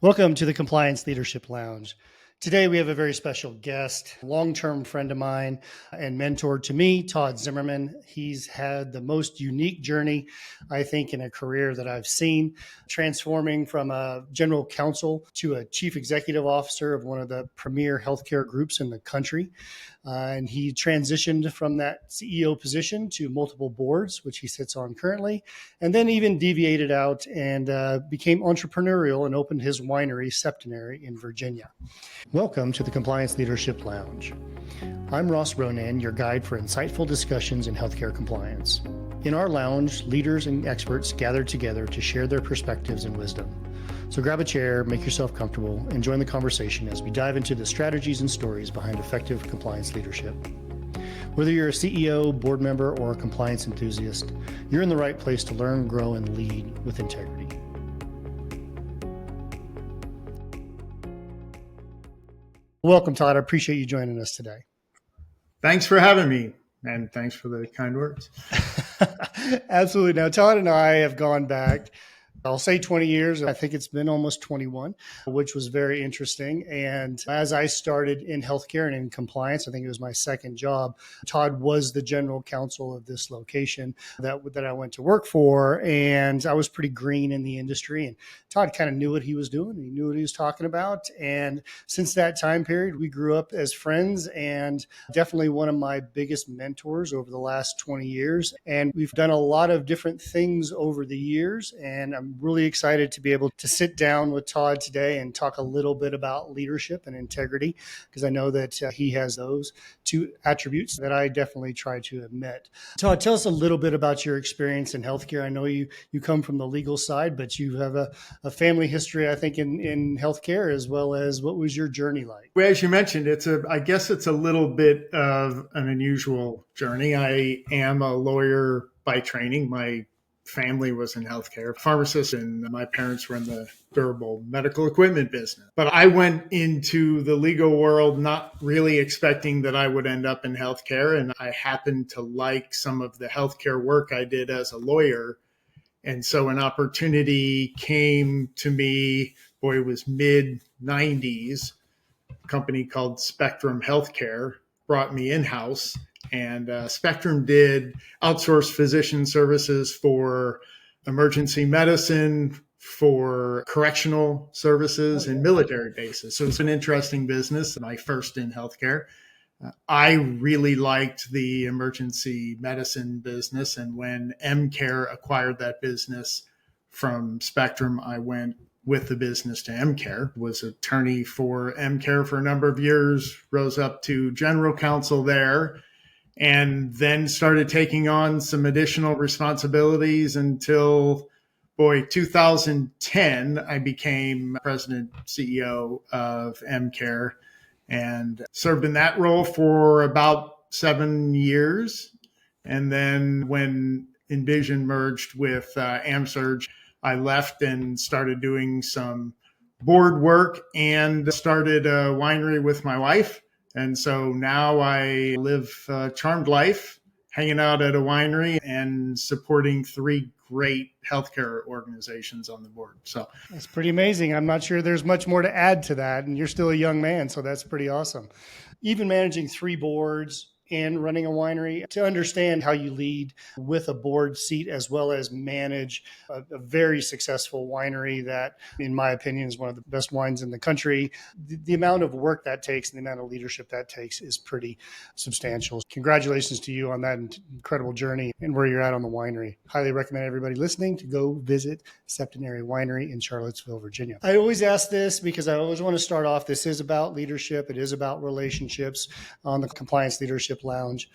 Welcome to the Compliance Leadership Lounge. Today we have a very special guest, long-term friend of mine and mentor to me, Todd Zimmerman. He's had the most unique journey, I think, in a career that I've seen, transforming from a general counsel to a chief executive officer of one of the premier healthcare groups in the country. And he transitioned from that CEO position to multiple boards, which he sits on currently, and then even deviated out and became entrepreneurial and opened his winery, Septenary, in Virginia. Welcome to the Compliance Leadership Lounge. I'm Ross Ronan, your guide for insightful discussions in healthcare compliance. In our lounge, leaders and experts gather together to share their perspectives and wisdom. So grab a chair, make yourself comfortable, and join the conversation as we dive into the strategies and stories behind effective compliance leadership. Whether you're a CEO, board member, or a compliance enthusiast, you're in the right place to learn, grow, and lead with integrity. Welcome, Todd. I appreciate you joining us today. Thanks for having me, and thanks for the kind words. Absolutely. Now, Todd and I have gone back, I'll say 20 years. I think it's been almost 21, which was very interesting. And as I started in healthcare and in compliance, I think it was my second job. Todd was the general counsel of this location that I went to work for. And I was pretty green in the industry. And Todd kind of knew what he was doing. He knew what he was talking about. And since that time period, we grew up as friends and definitely one of my biggest mentors over the last 20 years. And we've done a lot of different things over the years. And I'm really excited to be able to sit down with Todd today and talk a little bit about leadership and integrity, because I know that he has those two attributes that I definitely try to admit. Todd, tell us a little bit about your experience in healthcare. I know you come from the legal side, but you have a family history, I think, in healthcare, as well as what was your journey like? Well, as you mentioned, I guess it's a little bit of an unusual journey. I am a lawyer by training. My family was in healthcare, pharmacist, and my parents were in the durable medical equipment business. But I went into the legal world not really expecting that I would end up in healthcare. And I happened to like some of the healthcare work I did as a lawyer. And so an opportunity came to me, it was mid-90s. A company called Spectrum Healthcare brought me in-house. And Spectrum did outsource physician services for emergency medicine, for correctional services, and military bases. So it's an interesting business. My first in healthcare. I really liked the emergency medicine business. And when MCare acquired that business from Spectrum, I went with the business to MCare, was attorney for MCare for a number of years, rose up to general counsel there, and then started taking on some additional responsibilities until, 2010, I became president, CEO of MCare and served in that role for about 7 years. And then when Envision merged with AmSurg, I left and started doing some board work and started a winery with my wife. And so now I live a charmed life, hanging out at a winery and supporting 3 great healthcare organizations on the board. So that's pretty amazing. I'm not sure there's much more to add to that. And you're still a young man, so that's pretty awesome. Even managing 3 boards and running a winery, to understand how you lead with a board seat as well as manage a very successful winery that, in my opinion, is one of the best wines in the country. The amount of work that takes and the amount of leadership that takes is pretty substantial. Congratulations to you on that incredible journey and where you're at on the winery. Highly recommend everybody listening to go visit Septenary Winery in Charlottesville, Virginia. I always ask this because I always want to start off. This is about leadership. It is about relationships on the Compliance Leadership Lounge.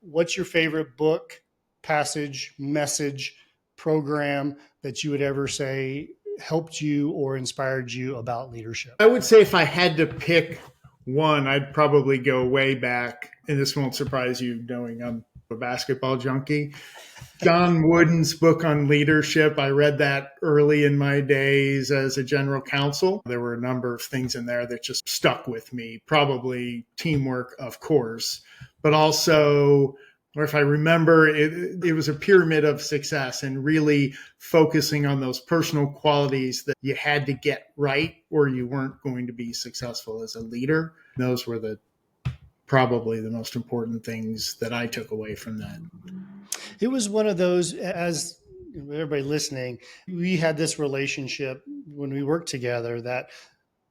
What's your favorite book, passage, message, program that you would ever say helped you or inspired you about leadership? I would say if I had to pick one, I'd probably go way back, and this won't surprise you knowing I'm a basketball junkie. John Wooden's book on leadership. I read that early in my days as a general counsel. There were a number of things in there that just stuck with me. Probably teamwork, of course, but also or if I remember, it was a pyramid of success and really focusing on those personal qualities that you had to get right or you weren't going to be successful as a leader. Those were probably the most important things that I took away from that. It was one of those, as everybody listening, we had this relationship when we worked together that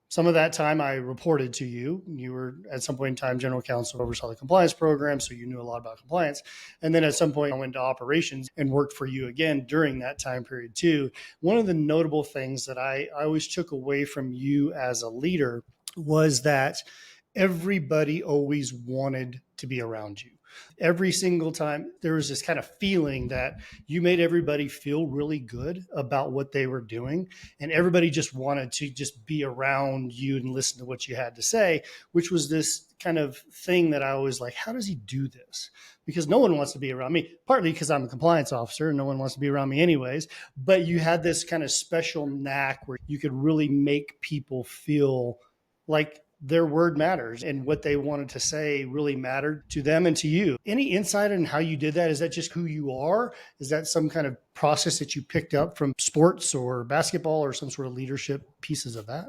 some of that time I reported to you. You were at some point in time general counsel, oversaw the compliance program, so you knew a lot about compliance. And then at some point I went to operations and worked for you again during that time period too. One of the notable things that I always took away from you as a leader was that everybody always wanted to be around you. Every single time there was this kind of feeling that you made everybody feel really good about what they were doing. And everybody just wanted to just be around you and listen to what you had to say, which was this kind of thing that I was like, how does he do this? Because no one wants to be around me, partly because I'm a compliance officer and no one wants to be around me anyways. But you had this kind of special knack where you could really make people feel like their word matters and what they wanted to say really mattered to them and to you. Any insight on how you did that? Is that just who you are? Is that some kind of process that you picked up from sports or basketball or some sort of leadership pieces of that?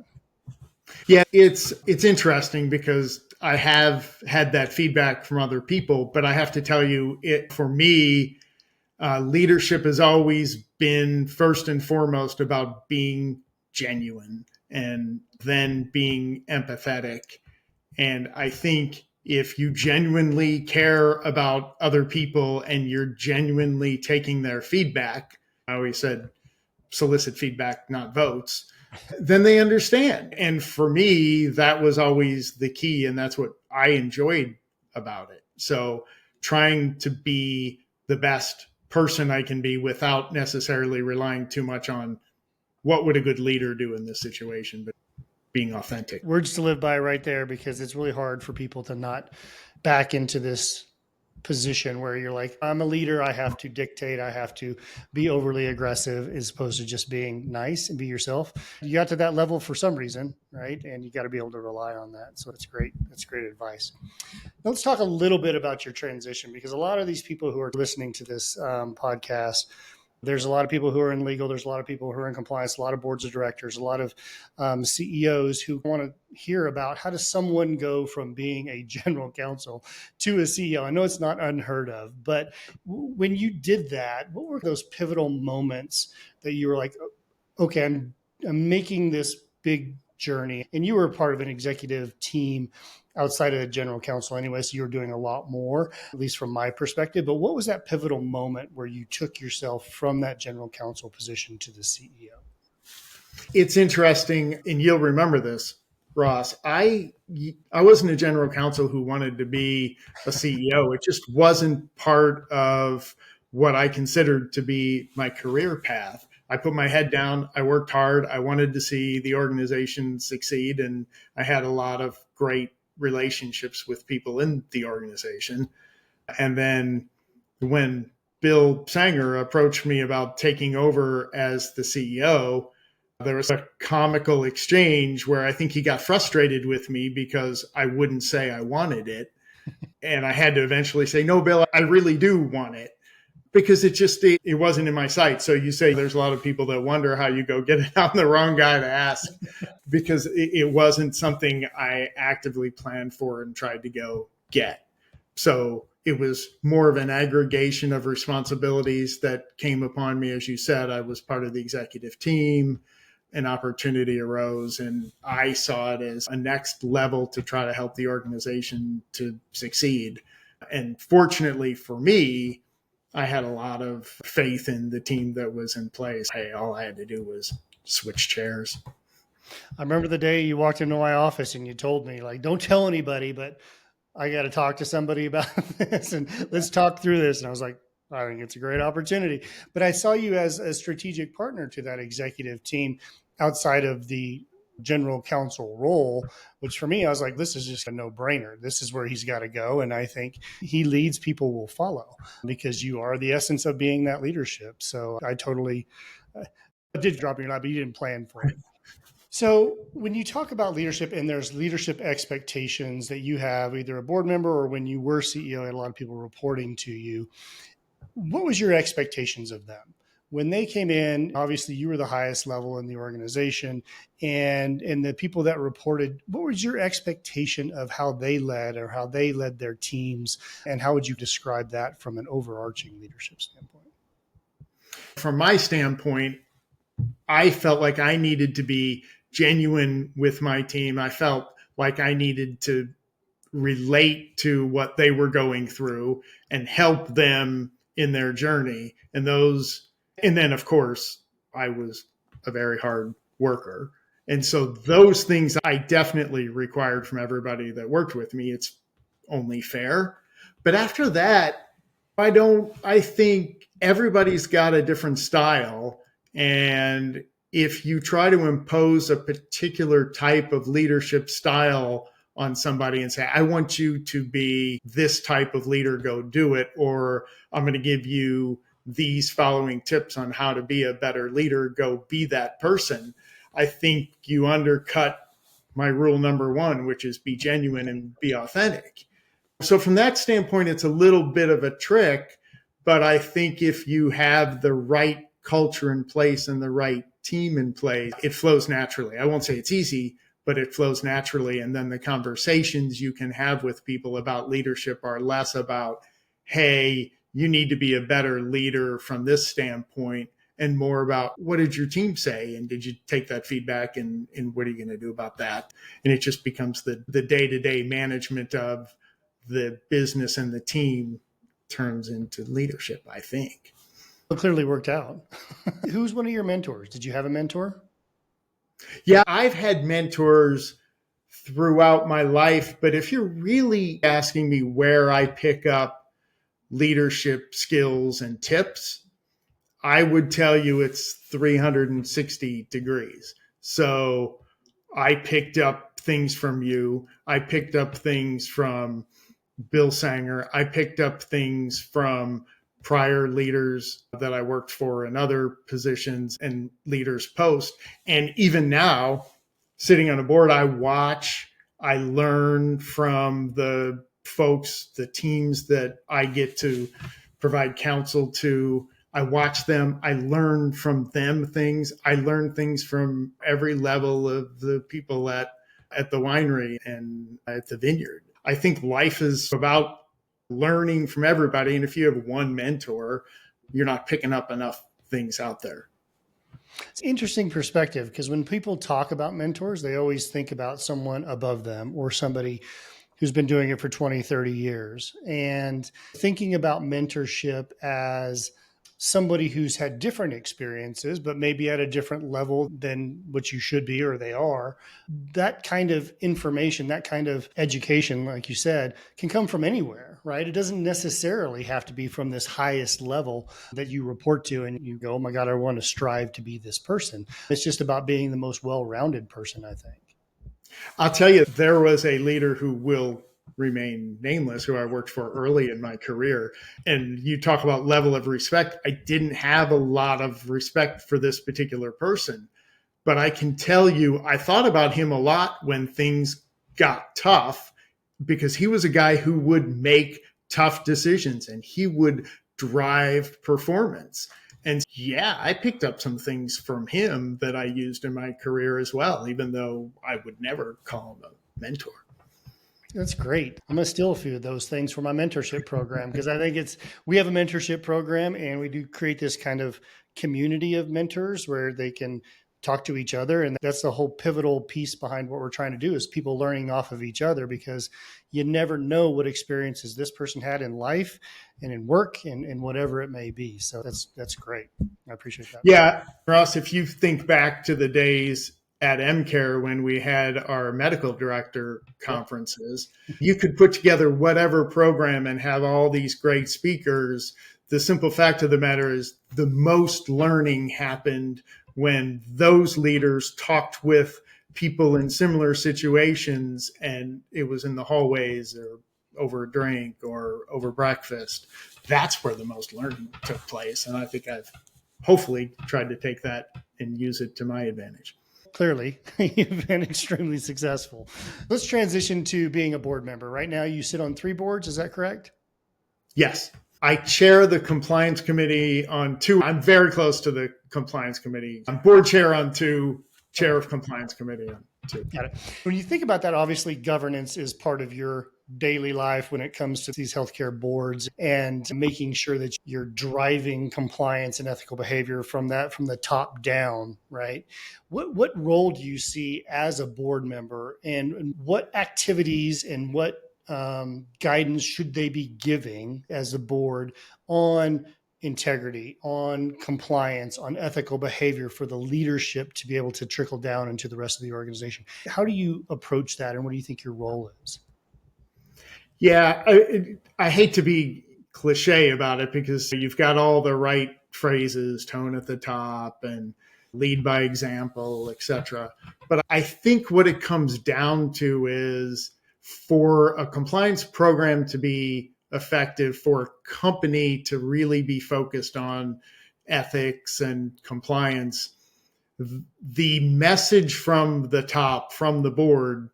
Yeah, it's interesting because I have had that feedback from other people, but I have to tell you, for me, leadership has always been first and foremost about being genuine and then being empathetic. And I think if you genuinely care about other people and you're genuinely taking their feedback, I always said solicit feedback, not votes, then they understand. And for me, that was always the key. And that's what I enjoyed about it. So trying to be the best person I can be without necessarily relying too much on what would a good leader do in this situation, but being authentic. Words to live by right there, because it's really hard for people to not back into this position where you're like, I'm a leader, I have to dictate, I have to be overly aggressive as opposed to just being nice and be yourself. You got to that level for some reason, right? And you got to be able to rely on that. So it's great. That's great advice. Now let's talk a little bit about your transition, because a lot of these people who are listening to this podcast, there's a lot of people who are in legal. There's a lot of people who are in compliance, a lot of boards of directors, a lot of CEOs who want to hear about how does someone go from being a general counsel to a CEO. I know it's not unheard of, but when you did that, what were those pivotal moments that you were like, okay, I'm making this big journey? And you were part of an executive team outside of the general counsel anyway, so you were doing a lot more, at least from my perspective. But what was that pivotal moment where you took yourself from that general counsel position to the CEO? It's interesting, and you'll remember this, Ross. I wasn't a general counsel who wanted to be a CEO. It just wasn't part of what I considered to be my career path. I put my head down. I worked hard. I wanted to see the organization succeed, and I had a lot of great relationships with people in the organization. And then when Bill Sanger approached me about taking over as the CEO, there was a comical exchange where I think he got frustrated with me because I wouldn't say I wanted it. And I had to eventually say, no, Bill, I really do want it, because it wasn't in my sight. So you say there's a lot of people that wonder how you go get it. I'm the wrong guy to ask, because it wasn't something I actively planned for and tried to go get. So it was more of an aggregation of responsibilities that came upon me. As you said, I was part of the executive team. An opportunity arose, and I saw it as a next level to try to help the organization to succeed. And fortunately for me, I had a lot of faith in the team that was in place. Hey, all I had to do was switch chairs. I remember the day you walked into my office and you told me, like, don't tell anybody, but I got to talk to somebody about this and let's talk through this. And I was like, I think it's a great opportunity. But I saw you as a strategic partner to that executive team outside of the general counsel role, which for me, I was like, this is just a no-brainer. This is where he's got to go. And I think he leads, people will follow, because you are the essence of being that leadership. So I totally I did drop in your lap, but you didn't plan for it. So, when you talk about leadership and there's leadership expectations that you have, either a board member or when you were CEO, and a lot of people reporting to you, what was your expectations of them? When they came in, obviously you were the highest level in the organization, and the people that reported, what was your expectation of how they led or how they led their teams, and how would you describe that from an overarching leadership standpoint? From my standpoint, I felt like I needed to be genuine with my team. I felt like I needed to relate to what they were going through and help them in their journey. And then of course, I was a very hard worker. And so those things I definitely required from everybody that worked with me. It's only fair. But after that, I think everybody's got a different style. And if you try to impose a particular type of leadership style on somebody and say, I want you to be this type of leader, go do it, or I'm going to give you these following tips on how to be a better leader, go be that person. I think you undercut my rule number one, which is be genuine and be authentic. So from that standpoint, it's a little bit of a trick, but I think if you have the right culture in place and the right team in place, it flows naturally. I won't say it's easy, but it flows naturally. And then the conversations you can have with people about leadership are less about, hey, you need to be a better leader from this standpoint, and more about what did your team say? And did you take that feedback and what are you going to do about that? And it just becomes the day-to-day management of the business and the team turns into leadership, I think. It clearly worked out. Who's one of your mentors? Did you have a mentor? Yeah, I've had mentors throughout my life, but if you're really asking me where I pick up leadership skills and tips, I would tell you it's 360 degrees. So I picked up things from you. I picked up things from Bill Sanger. I picked up things from prior leaders that I worked for in other positions and leaders post. And even now, sitting on a board, I watch, I learn from the folks, the teams that I get to provide counsel to. I watch them. I learn from them things. I learn things from every level of the people at the winery and at the vineyard. I think life is about learning from everybody. And if you have one mentor, you're not picking up enough things out there. It's an interesting perspective because when people talk about mentors, they always think about someone above them or somebody who's been doing it for 20, 30 years. And thinking about mentorship as somebody who's had different experiences, but maybe at a different level than what you should be or they are, that kind of information, that kind of education, like you said, can come from anywhere, right? It doesn't necessarily have to be from this highest level that you report to and you go, oh my God, I want to strive to be this person. It's just about being the most well-rounded person, I think. I'll tell you, there was a leader who will remain nameless, who I worked for early in my career. And you talk about level of respect. I didn't have a lot of respect for this particular person, but I can tell you, I thought about him a lot when things got tough because he was a guy who would make tough decisions and he would drive performance. And yeah, I picked up some things from him that I used in my career as well, even though I would never call him a mentor. That's great. I'm going to steal a few of those things for my mentorship program because I think we have a mentorship program and we do create this kind of community of mentors where they can talk to each other. And that's the whole pivotal piece behind what we're trying to do is people learning off of each other because you never know what experiences this person had in life and in work and whatever it may be. So that's great. I appreciate that. Yeah, Ross, if you think back to the days at MCare when we had our medical director conferences, you could put together whatever program and have all these great speakers. The simple fact of the matter is the most learning happened when those leaders talked with people in similar situations, and it was in the hallways or over a drink or over breakfast. That's where the most learning took place. And I think I've hopefully tried to take that and use it to my advantage. Clearly, you've been extremely successful. Let's transition to being a board member. Right now, you sit on 3 boards. Is that correct? Yes. I chair the compliance committee on 2. I'm very close to the compliance committee. I'm board chair on 2, chair of compliance committee on 2. Got it. When you think about that, obviously governance is part of your daily life when it comes to these healthcare boards and making sure that you're driving compliance and ethical behavior from the top down, right? What role do you see as a board member, and what activities and what guidance should they be giving as a board on integrity, on compliance, on ethical behavior for the leadership to be able to trickle down into the rest of the organization? How do you approach that, and what do you think your role is? Yeah, I hate to be cliche about it because you've got all the right phrases, tone at the top and lead by example, etc. But I think what it comes down to is, for a compliance program to be effective, for a company to really be focused on ethics and compliance, the message from the top, from the board,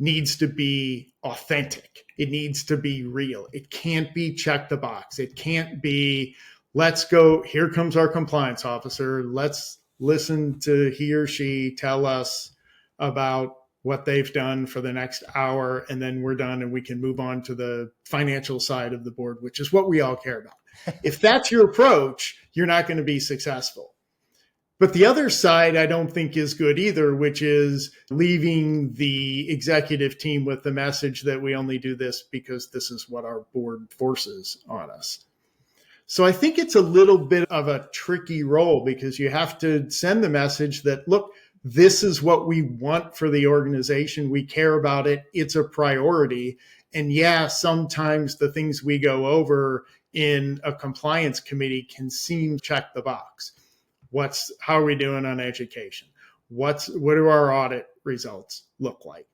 needs to be authentic. It needs to be real. It can't be check the box. It can't be, let's go, here comes our compliance officer. Let's listen to he or she tell us about what they've done for the next hour, and then we're done and we can move on to the financial side of the board, which is what we all care about. If that's your approach, you're not going to be successful. But the other side I don't think is good either, which is leaving the executive team with the message that we only do this because this is what our board forces on us. So I think it's a little bit of a tricky role, because you have to send the message that, look, this is what we want for the organization. We care about it. It's a priority. And yeah, sometimes the things we go over in a compliance committee can seem check the box. How are we doing on education? What do our audit results look like?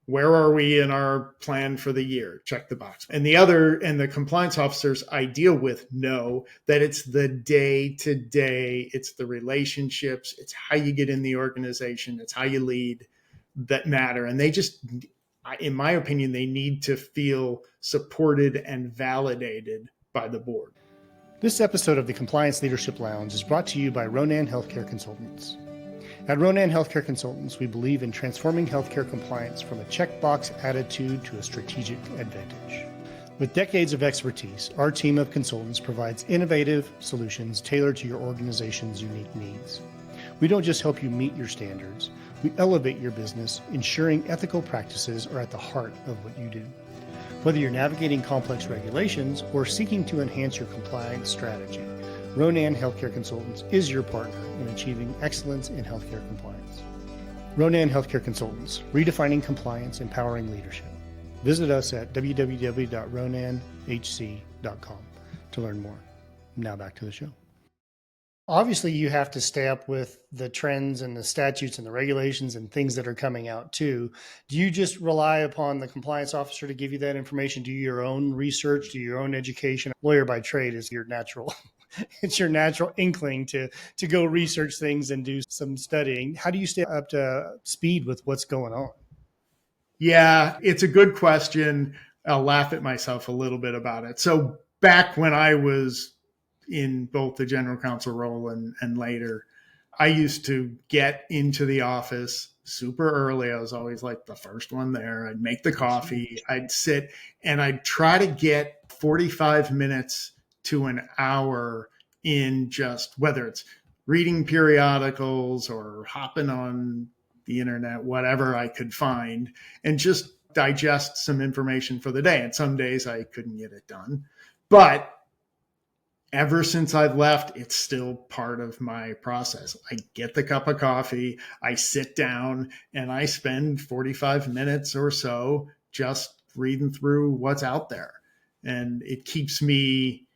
Where are we in our plan for the year? Check the box. And the compliance officers I deal with know that it's the day to day, it's the relationships, it's how you get in the organization, it's how you lead that matter. And they just, in my opinion, they need to feel supported and validated by the board. This episode of the Compliance Leadership Lounge is brought to you by Ronan Healthcare Consultants. At Ronan Healthcare Consultants, we believe in transforming healthcare compliance from a checkbox attitude to a strategic advantage. With decades of expertise, our team of consultants provides innovative solutions tailored to your organization's unique needs. We don't just help you meet your standards, we elevate your business, ensuring ethical practices are at the heart of what you do. Whether you're navigating complex regulations or seeking to enhance your compliance strategy, Ronan Healthcare Consultants is your partner in achieving excellence in healthcare compliance. Ronan Healthcare Consultants, redefining compliance, empowering leadership. Visit us at www.ronanhc.com to learn more. Now back to the show. Obviously, you have to stay up with the trends and the statutes and the regulations and things that are coming out too. Do you just rely upon the compliance officer to give you that information? Do your own research, do your own education? Lawyer by trade is your natural, it's your natural inkling to go research things and do some studying. How do you stay up to speed with what's going on? Yeah, it's a good question. I'll laugh at myself a little bit about it. So back when I was in both the general counsel role and later, I used to get into the office super early. I was always like the first one there. I'd make the coffee, I'd sit, and I'd try to get 45 minutes to an hour in just, whether it's reading periodicals or hopping on the internet, whatever I could find, and just digest some information for the day. And some days I couldn't get it done. But ever since I've left, it's still part of my process. I get the cup of coffee, I sit down, and I spend 45 minutes or so just reading through what's out there. And it keeps me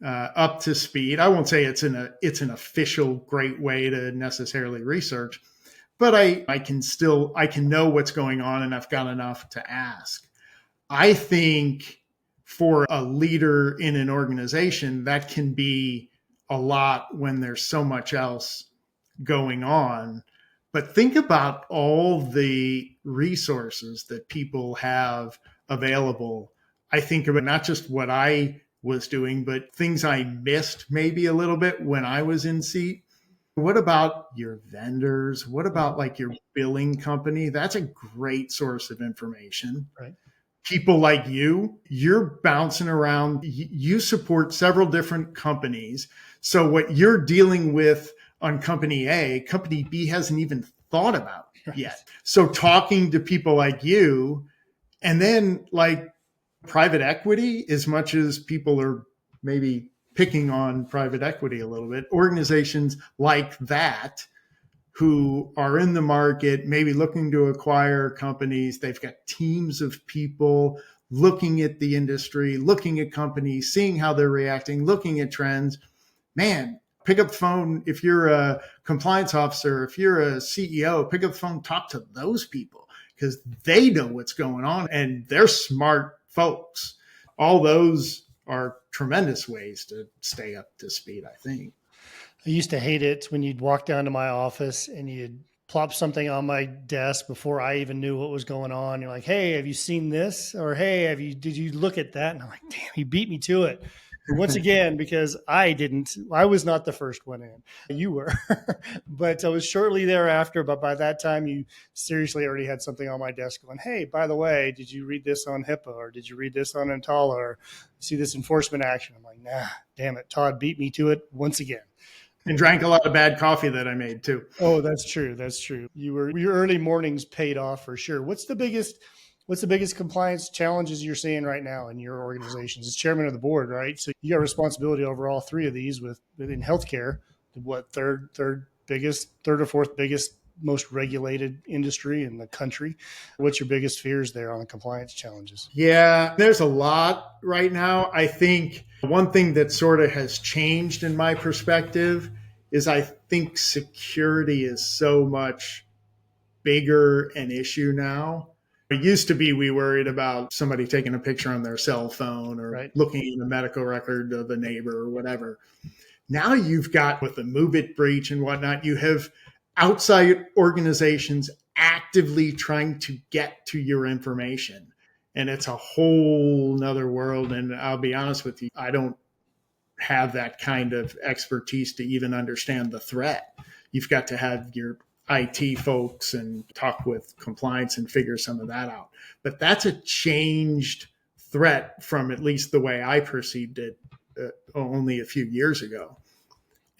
up to speed. I won't say it's an official great way to necessarily research, but I can know what's going on, and I've got enough to ask. I think for a leader in an organization, that can be a lot when there's so much else going on. But think about all the resources that people have available. I think about not just what I was doing, but things I missed maybe a little bit when I was in seat. What about your vendors? What about like your billing company? That's a great source of information. Right. People like you're bouncing around. You support several different companies. So what you're dealing with on company A, company B hasn't even thought about yet. So talking to people like you, and then like private equity, as much as people are maybe picking on private equity a little bit, organizations like that who are in the market, maybe looking to acquire companies. They've got teams of people looking at the industry, looking at companies, seeing how they're reacting, looking at trends. Man, pick up the phone. If you're a compliance officer, if you're a CEO, pick up the phone, talk to those people because they know what's going on and they're smart folks. All those are tremendous ways to stay up to speed, I think. I used to hate it when you'd walk down to my office and you'd plop something on my desk before I even knew what was going on. You're like, "Hey, have you seen this?" Or, "Hey, did you look at that?" And I'm like, "Damn, he beat me to it." And once again, because I was not the first one in. You were, but I was shortly thereafter. But by that time, you seriously already had something on my desk going, "Hey, by the way, did you read this on HIPAA or did you read this on EMTALA or see this enforcement action?" I'm like, "Nah, damn it. Todd beat me to it once again." And drank a lot of bad coffee that I made too. Oh, that's true. That's true. Your early mornings paid off for sure. What's the biggest compliance challenges you're seeing right now in your organizations? As chairman of the board, right? So you got responsibility over all three of these within healthcare. What third or fourth biggest, most regulated industry in the country? What's your biggest fears there on the compliance challenges? Yeah, there's a lot right now. I think one thing that sort of has changed in my perspective is I think security is so much bigger an issue now. It used to be we worried about somebody taking a picture on their cell phone or Right. looking in the medical record of a neighbor or whatever. Now you've got with the Move It breach and whatnot, you have outside organizations actively trying to get to your information. And it's a whole nother world. And I'll be honest with you, I don't have that kind of expertise to even understand the threat. You've got to have your IT folks and talk with compliance and figure some of that out. But that's a changed threat from at least the way I perceived it only a few years ago.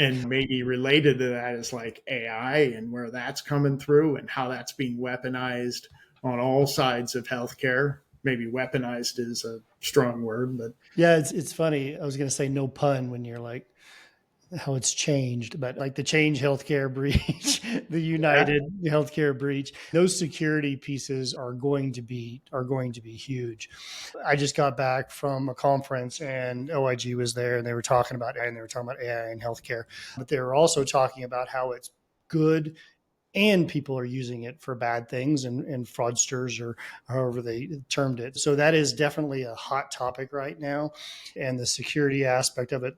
And maybe related to that is like AI and where that's coming through and how that's being weaponized on all sides of healthcare. Maybe weaponized is a strong word, but Yeah, it's funny. I was going to say no pun when you're like how it's changed, but like the Change Healthcare breach, the yeah. United Healthcare breach, those security pieces are going to be huge. I just got back from a conference and OIG was there and they were talking about AI in healthcare, but they were also talking about how it's good and people are using it for bad things and fraudsters or however they termed it. So that is definitely a hot topic right now. And the security aspect of it,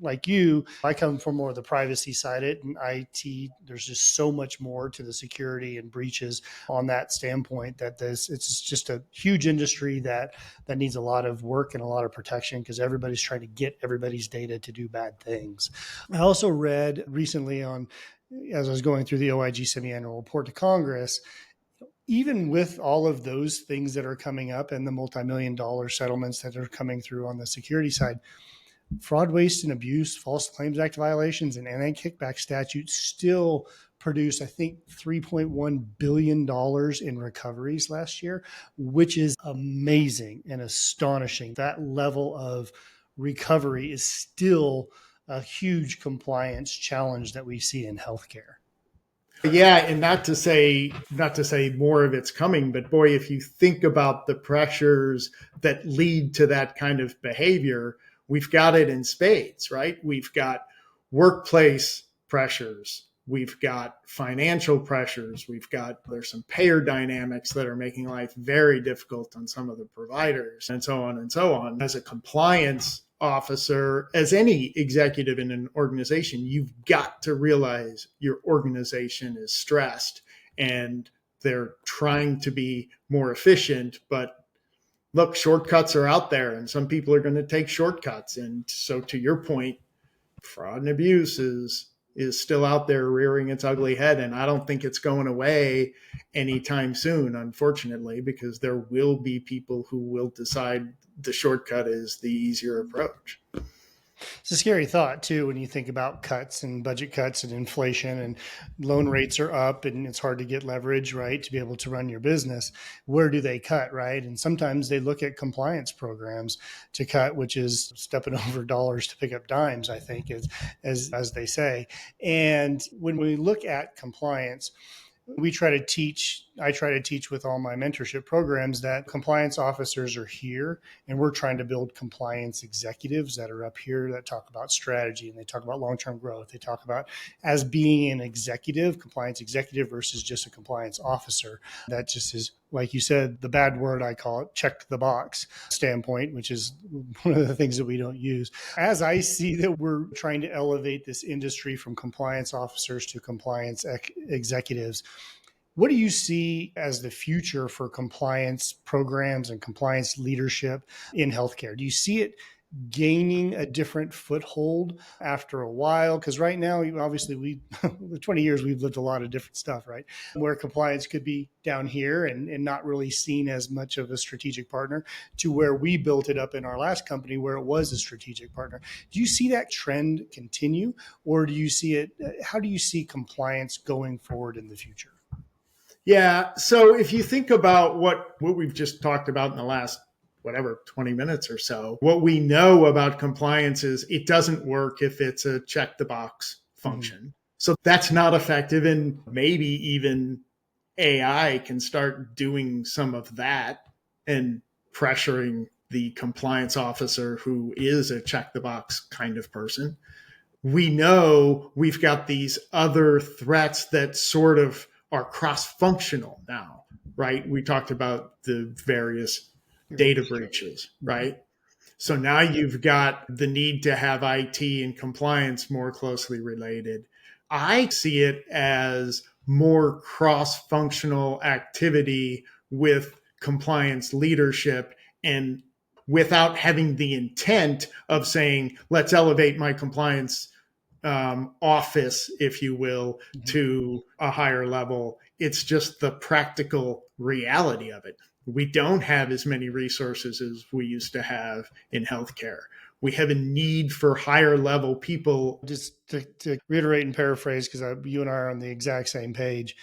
like you, I come from more of the privacy side of it and IT. There's just so much more to the security and breaches on that standpoint that it's just a huge industry that needs a lot of work and a lot of protection because everybody's trying to get everybody's data to do bad things. I also read recently as I was going through the OIG semi-annual report to Congress, even with all of those things that are coming up and the multi-million-dollar settlements that are coming through on the security side, fraud, waste, and abuse, False Claims Act violations, and anti-kickback statutes still produced, I think, $3.1 billion in recoveries last year, which is amazing and astonishing. That level of recovery is still a huge compliance challenge that we see in healthcare. Yeah, and not to say more of it's coming, but boy, if you think about the pressures that lead to that kind of behavior, we've got it in spades, right? We've got workplace pressures, we've got financial pressures, there's some payer dynamics that are making life very difficult on some of the providers, and so on and so on. As a compliance officer, as any executive in an organization, you've got to realize your organization is stressed and they're trying to be more efficient. But look, shortcuts are out there and some people are going to take shortcuts. And so to your point, fraud and abuse is still out there rearing its ugly head. And I don't think it's going away anytime soon, unfortunately, because there will be people who will decide the shortcut is the easier approach. It's a scary thought, too, when you think about cuts and budget cuts and inflation and loan rates are up and it's hard to get leverage, right, to be able to run your business. Where do they cut, right? And sometimes they look at compliance programs to cut, which is stepping over dollars to pick up dimes, I think, as they say. And when we look at compliance, I try to teach with all my mentorship programs that compliance officers are here and we're trying to build compliance executives that are up here that talk about strategy and they talk about long-term growth. They talk about as being an executive, compliance executive versus just a compliance officer. That just is, like you said, the bad word, I call it, check the box standpoint, which is one of the things that we don't use. As I see that we're trying to elevate this industry from compliance officers to compliance executives, what do you see as the future for compliance programs and compliance leadership in healthcare? Do you see it gaining a different foothold after a while? Because right now, obviously, the 20 years, we've lived a lot of different stuff, right? Where compliance could be down here and not really seen as much of a strategic partner to where we built it up in our last company where it was a strategic partner. Do you see that trend continue or do you see it? How do you see compliance going forward in the future? Yeah. So if you think about what we've just talked about in the last, 20 minutes or so, what we know about compliance is it doesn't work if it's a check the box function. Mm-hmm. So that's not effective. And maybe even AI can start doing some of that and pressuring the compliance officer who is a check the box kind of person. We know we've got these other threats that sort of are cross-functional now, right? We talked about the various data breaches, right? So now you've got the need to have IT and compliance more closely related. I see it as more cross-functional activity with compliance leadership and without having the intent of saying, let's elevate my compliance office, if you will, to a higher level. It's just the practical reality of it. We don't have as many resources as we used to have in healthcare. We have a need for higher level people. Just to reiterate and paraphrase, because you and I are on the exact same page,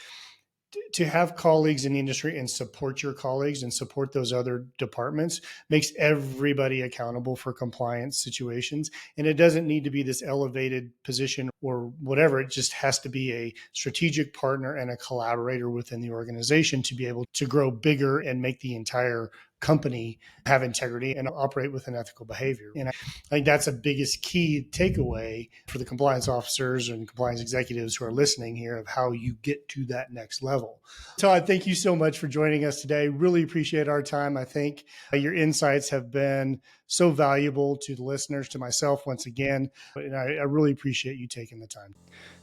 to have colleagues in the industry and support your colleagues and support those other departments makes everybody accountable for compliance situations. And it doesn't need to be this elevated position or whatever. It just has to be a strategic partner and a collaborator within the organization to be able to grow bigger and make the entire company have integrity and operate with an ethical behavior. And I think that's the biggest key takeaway for the compliance officers and compliance executives who are listening here of how you get to that next level. Todd, thank you so much for joining us today. Really appreciate our time. I think your insights have been so valuable to the listeners, to myself once again, and I really appreciate you taking the time.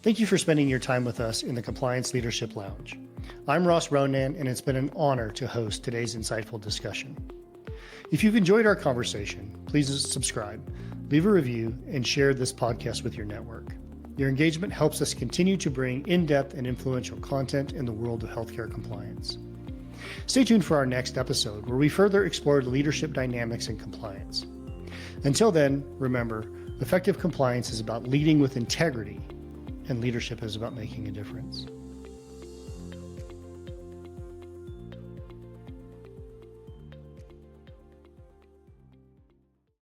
Thank you for spending your time with us in the Compliance Leadership Lounge. I'm Ross Ronan, and it's been an honor to host today's insightful discussion. If you've enjoyed our conversation, please subscribe, leave a review, and share this podcast with your network. Your engagement helps us continue to bring in-depth and influential content in the world of healthcare compliance. Stay tuned for our next episode, where we further explore leadership dynamics and compliance. Until then, remember, effective compliance is about leading with integrity, and leadership is about making a difference.